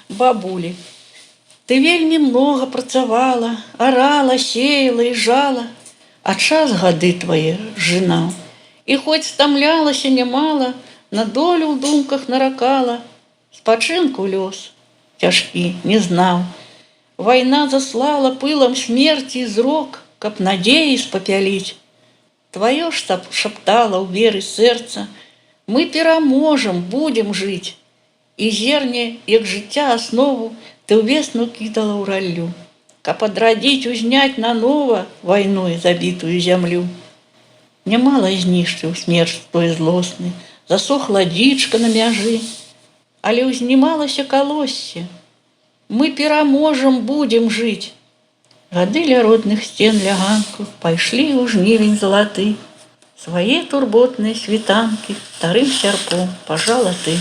Бабулі, ты вельмі многа працавала, арала, сеяла і жала, а час гады твае жынаў. І хоць стамлялася нямала, на долю ў думках наракала, спачынку лёс цяжкі не знаў. Вайна заслала пылам смерці зрок, каб надзеі спапяліць. Тваё ж шаптала ў веры сэрца: мы пераможам, будзем жыць. І зерне, як жыцця аснову, ты ўвесну кідала ў раллю, каб адрадзіць, узняць нанова вайну і забітую зямлю. Нямала знішчыў смерць той злосны, засохла дзічка на мяжы, але ўзнімалася калоссе: мы пераможам, будзем жыць. Гады ля родных сцен ляганку пайшлі ў жнівень залаты, свае турботныя світанкі старым сярпом пажала ты.